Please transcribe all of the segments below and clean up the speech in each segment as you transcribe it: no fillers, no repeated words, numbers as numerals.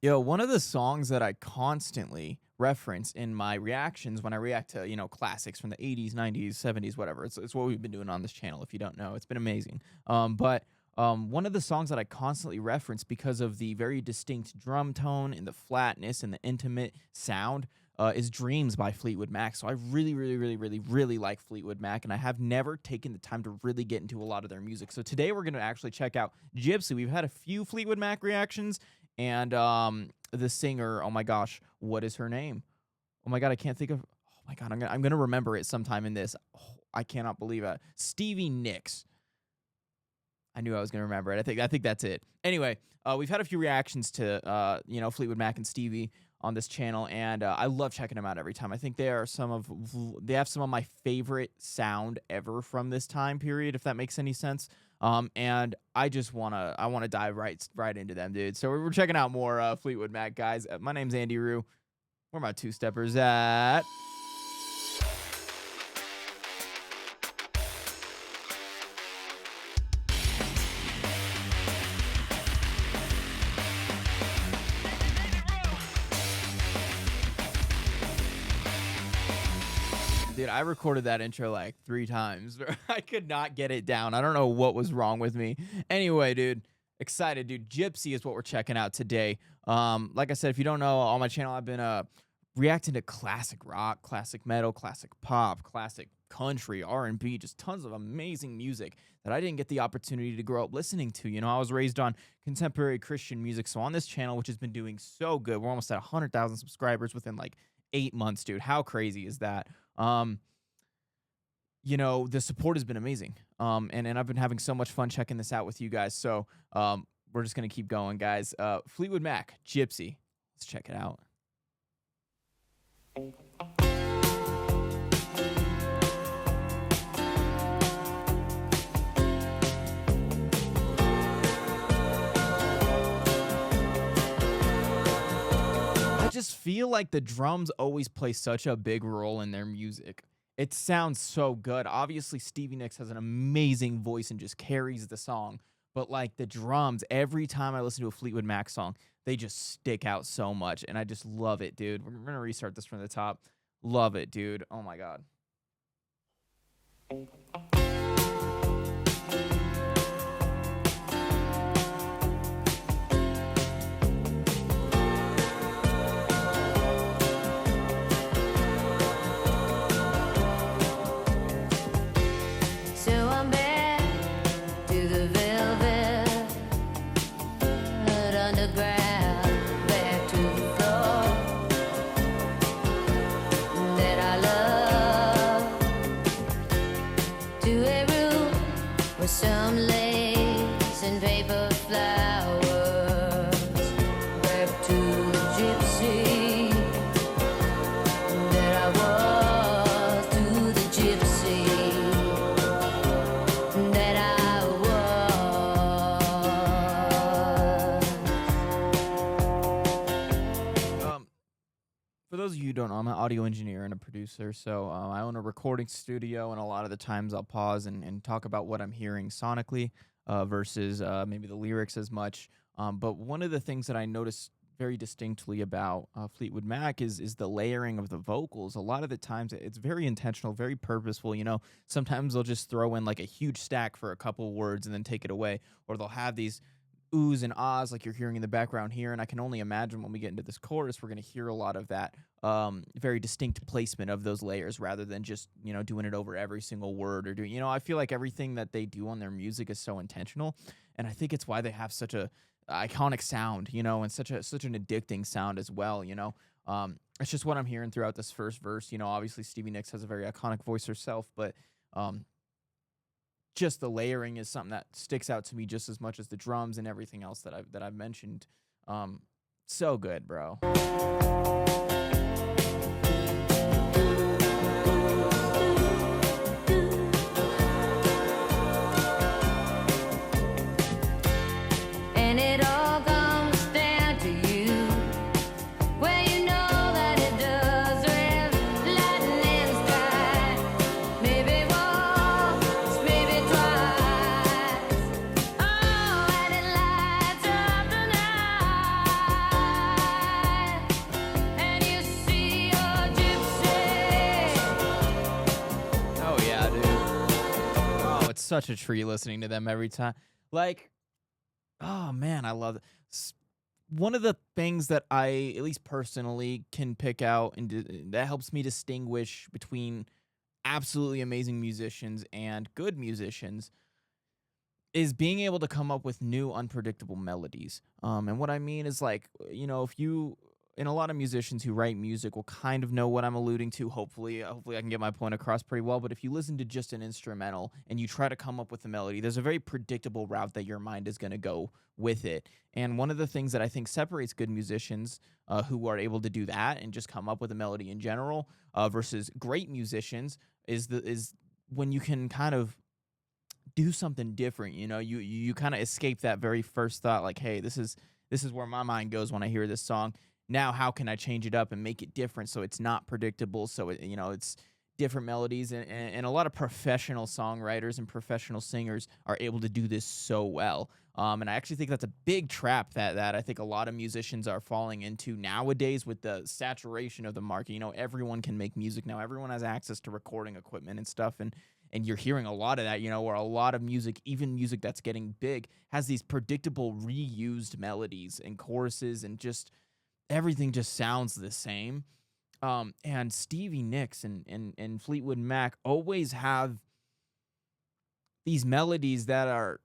Yo, one of the songs that I constantly reference in my reactions when I react to, classics from the 80s, 90s, 70s, whatever. It's what we've been doing on this channel. If you don't know, it's been amazing. But one of the songs that I constantly reference because of the very distinct drum tone and the flatness and the intimate sound is Dreams by Fleetwood Mac. So I really, really, really, really, really like Fleetwood Mac, and I have never taken the time to really get into a lot of their music. So today we're going to actually check out Gypsy. We've had a few Fleetwood Mac reactions, and the singer, oh my gosh, what is her name? Oh my god, I can't think of. Oh my god, I'm gonna remember it sometime in this. Oh, I cannot believe it. Stevie Nicks. I knew I was gonna remember it. I think that's it. Anyway, we've had a few reactions to Fleetwood Mac and Stevie on this channel, and I love checking them out every time. I think they have some of my favorite sound ever from this time period, if that makes any sense. And I just wanna dive right into them, dude. So we're checking out more Fleetwood Mac, guys. My name's itsandiroo. Where my two steppers at? Dude, I recorded that intro like 3 times. I could not get it down. I don't know what was wrong with me. Anyway, dude, excited, dude. Gypsy is what we're checking out today. Like I said, if you don't know, on my channel, I've been reacting to classic rock, classic metal, classic pop, classic country, R&B, just tons of amazing music that I didn't get the opportunity to grow up listening to. I was raised on contemporary Christian music. So on this channel, which has been doing so good, we're almost at 100,000 subscribers within like 8 months, dude. How crazy is that? The support has been amazing. And I've been having so much fun checking this out with you guys. So, we're just going to keep going, guys. Fleetwood Mac, Gypsy. Let's check it out. I just feel like the drums always play such a big role in their music. It sounds so good. Obviously, Stevie Nicks has an amazing voice and just carries the song. But like the drums, every time I listen to a Fleetwood Mac song, they just stick out so much. And I just love it, dude. We're going to restart this from the top. Love it, dude. Oh my God. With some lace and paper flowers, back to the gypsy that I was, to the gypsy that I was. For those of you who don't know, I'm an audio engineer and a producer, so I own a recording studio, and a lot of the times I'll pause and talk about what I'm hearing sonically versus maybe the lyrics as much. But one of the things that I noticed very distinctly about Fleetwood Mac is the layering of the vocals. A lot of the times it's very intentional, very purposeful. Sometimes they'll just throw in like a huge stack for a couple words and then take it away, or they'll have these oohs and ahs like you're hearing in the background here. And I can only imagine when we get into this chorus, we're going to hear a lot of that very distinct placement of those layers rather than just, doing it over every single word or doing, I feel like everything that they do on their music is so intentional. And I think it's why they have such a iconic sound, and such an addicting sound as well. It's just what I'm hearing throughout this first verse. Obviously Stevie Nicks has a very iconic voice herself, but just the layering is something that sticks out to me just as much as the drums and everything else that I've mentioned. So good, bro. And it all comes down to you. Well, you know that it does. There's lightning in the sky. Maybe once, maybe twice. Oh, and it lights up the night. such a treat listening to them every time. Like, oh man, I love it. One of the things that I, at least personally, can pick out and that helps me distinguish between absolutely amazing musicians and good musicians is being able to come up with new unpredictable melodies. And what I mean is like, if you and a lot of musicians who write music will kind of know what I'm alluding to. Hopefully I can get my point across pretty well. But if you listen to just an instrumental and you try to come up with a melody, there's a very predictable route that your mind is going to go with it. And one of the things that I think separates good musicians who are able to do that and just come up with a melody in general versus great musicians is when you can kind of do something different. You kind of escape that very first thought, like, hey, this is where my mind goes when I hear this song. Now, how can I change it up and make it different so it's not predictable? So it's different melodies, and a lot of professional songwriters and professional singers are able to do this so well. And I actually think that's a big trap that I think a lot of musicians are falling into nowadays with the saturation of the market. Everyone can make music now. Everyone has access to recording equipment and stuff, and you're hearing a lot of that, where a lot of music, even music that's getting big, has these predictable reused melodies and choruses, and just everything just sounds the same. And Stevie Nicks and Fleetwood Mac always have these melodies that are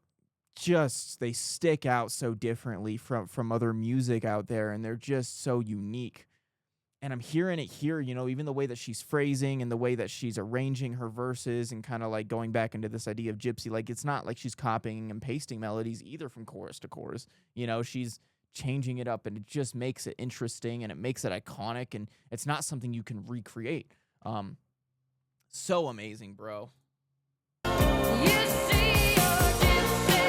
just, they stick out so differently from other music out there, and they're just so unique. And I'm hearing it here, even the way that she's phrasing and the way that she's arranging her verses and kind of like going back into this idea of Gypsy. Like, it's not like she's copying and pasting melodies either from chorus to chorus. She's changing it up, and it just makes it interesting, and it makes it iconic, and it's not something you can recreate. So amazing, bro. You see your gypsy.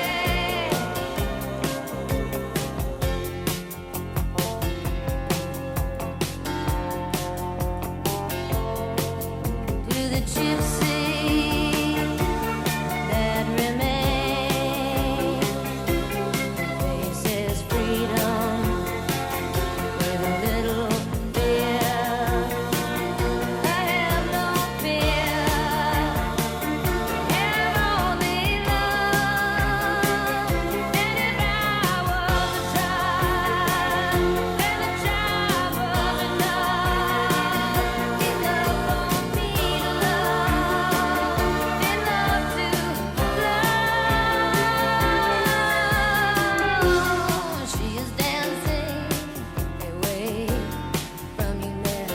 To the gypsy that remains, faces freedom with a little fear. I have no fear, have only love. And if I was a child, then the child was enough. Enough for me to love, enough to love. She is dancing away from you now.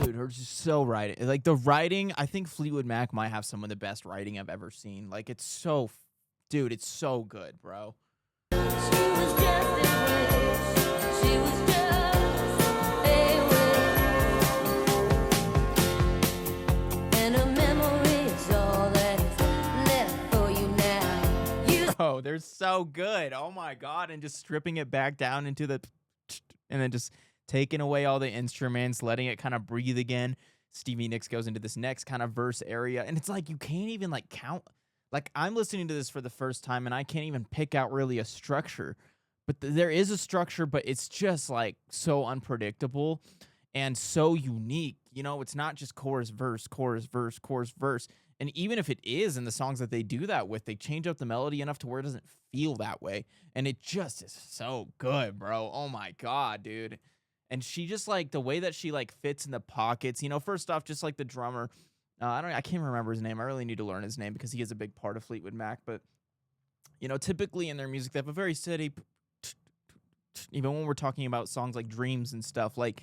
Dude, her just so writing. Like, the writing, I think Fleetwood Mac might have some of the best writing I've ever seen. Like, it's so, dude, it's so good, bro. She was just a wish. She was just a wish. And a memory is all that is left for you now. Oh, they're so good. Oh my God. And just stripping it back down into the and then just taking away all the instruments, letting it kind of breathe again. Stevie Nicks goes into this next kind of verse area, and it's like you can't even like count. Like, I'm listening to this for the first time, and I can't even pick out really a structure. But there is a structure, but it's just like so unpredictable and so unique. It's not just chorus, verse, chorus, verse, chorus, verse. And even if it is in the songs that they do that with, they change up the melody enough to where it doesn't feel that way. And it just is so good, bro. Oh my God, dude. And she just, like, the way that she like fits in the pockets, first off, just like the drummer, I can't remember his name. I really need to learn his name because he is a big part of Fleetwood Mac. But, typically in their music, they have a very steady, even when we're talking about songs like Dreams and stuff, like,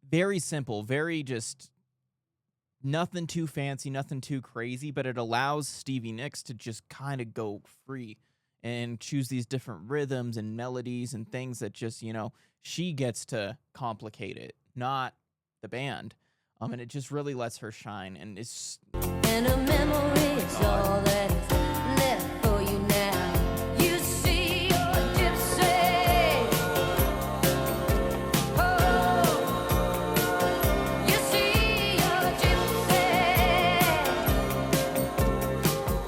very simple, very just nothing too fancy, nothing too crazy, but it allows Stevie Nicks to just kind of go free and choose these different rhythms and melodies and things that just, she gets to complicate it, not the band. And it just really lets her shine. And it's... And a memory is all that is left for you now. You see your gypsy. Oh, you see your gypsy.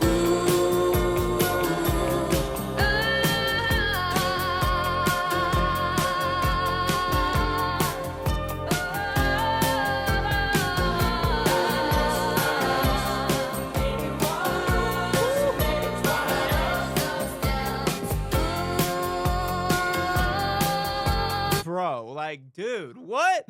Ooh, Like, dude, what?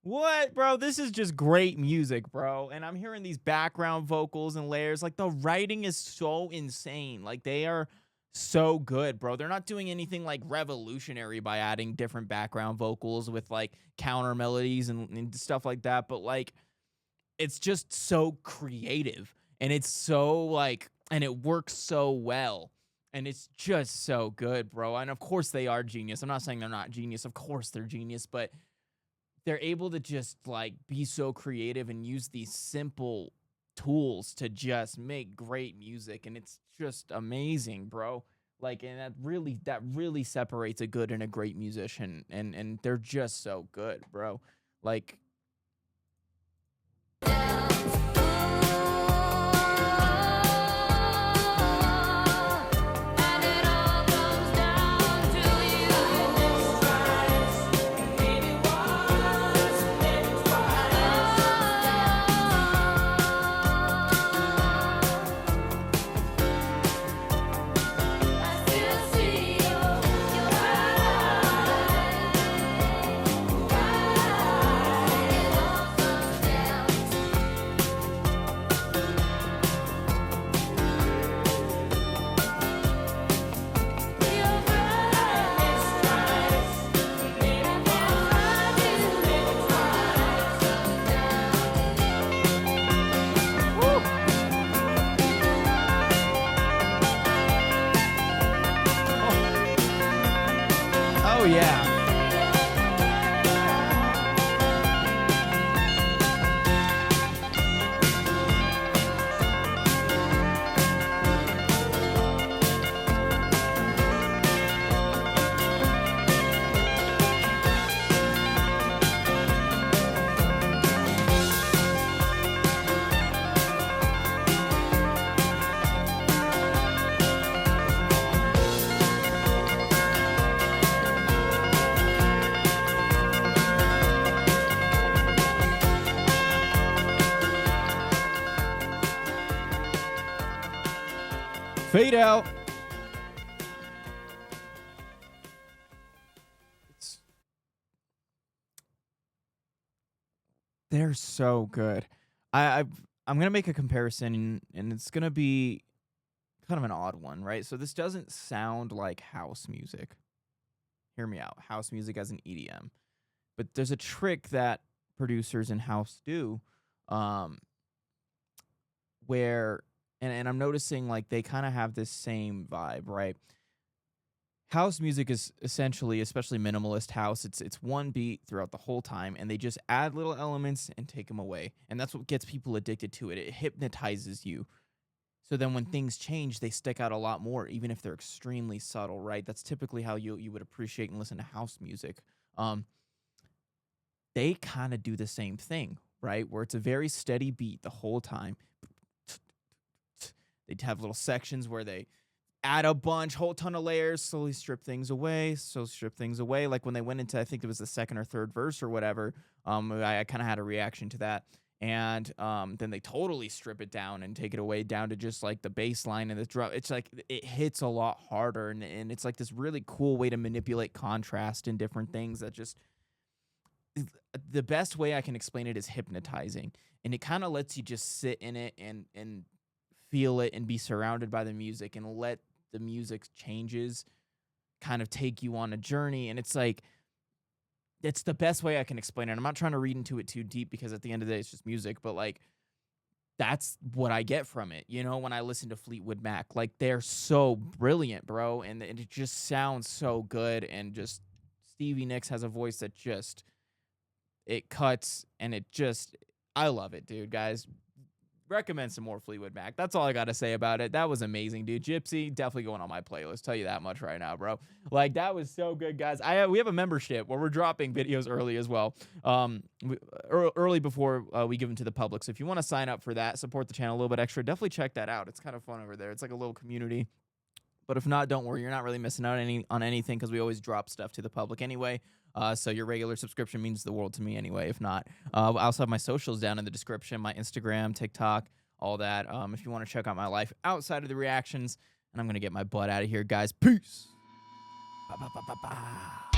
What, bro? This is just great music, bro. And I'm hearing these background vocals and layers. Like, the writing is so insane. Like, they are so good, bro. They're not doing anything like revolutionary by adding different background vocals with like counter melodies and stuff like that. But like, it's just so creative and it's so like, and it works so well. And it's just so good, bro. And of course they are genius. I'm not saying they're not genius. Of course they're genius, but they're able to just like be so creative and use these simple tools to just make great music, and it's just amazing, bro. Like, and that really separates a good and a great musician, and they're just so good, bro. Like, oh yeah. Fade out. It's, they're so good. I'm gonna make a comparison, and it's gonna be kind of an odd one, right? So this doesn't sound like house music. Hear me out. House music as an EDM, but there's a trick that producers in house do, um, where and I'm noticing like they kind of have this same vibe, right? House music is essentially, especially minimalist house, it's one beat throughout the whole time, and they just add little elements and take them away. And that's what gets people addicted to it. It hypnotizes you. So then when things change, they stick out a lot more, even if they're extremely subtle, right? That's typically how you would appreciate and listen to house music. Um, they kind of do the same thing, right? Where it's a very steady beat the whole time. They'd have little sections where they add a whole ton of layers, slowly strip things away, Like when they went into, I think it was the second or third verse or whatever, I kind of had a reaction to that. And then they totally strip it down and take it away down to just like the bass line and the drum. It's like it hits a lot harder, and it's like this really cool way to manipulate contrast and different things that just the best way I can explain it is hypnotizing. And it kind of lets you just sit in it and feel it and be surrounded by the music and let the music changes kind of take you on a journey. And it's like, it's the best way I can explain it. I'm not trying to read into it too deep because at the end of the day, it's just music, but like, that's what I get from it. You know, when I listen to Fleetwood Mac, like they're so brilliant, bro. And it just sounds so good. And just Stevie Nicks has a voice that just, it cuts and it just, I love it, dude, guys. Recommend some more Fleetwood Mac. That's all I got to say about it. That was amazing, dude. Gypsy, definitely going on my playlist. Tell you that much right now, bro. Like, that was so good, guys. We have a membership where we're dropping videos early as well. Early before we give them to the public. So if you want to sign up for that, support the channel a little bit extra, definitely check that out. It's kind of fun over there. It's like a little community. But if not, don't worry. You're not really missing out on anything because we always drop stuff to the public anyway. So your regular subscription means the world to me anyway. If not, I also have my socials down in the description, my Instagram, TikTok, all that. If you want to check out my life outside of the reactions, and I'm going to get my butt out of here, guys. Peace. Ba, ba, ba, ba, ba.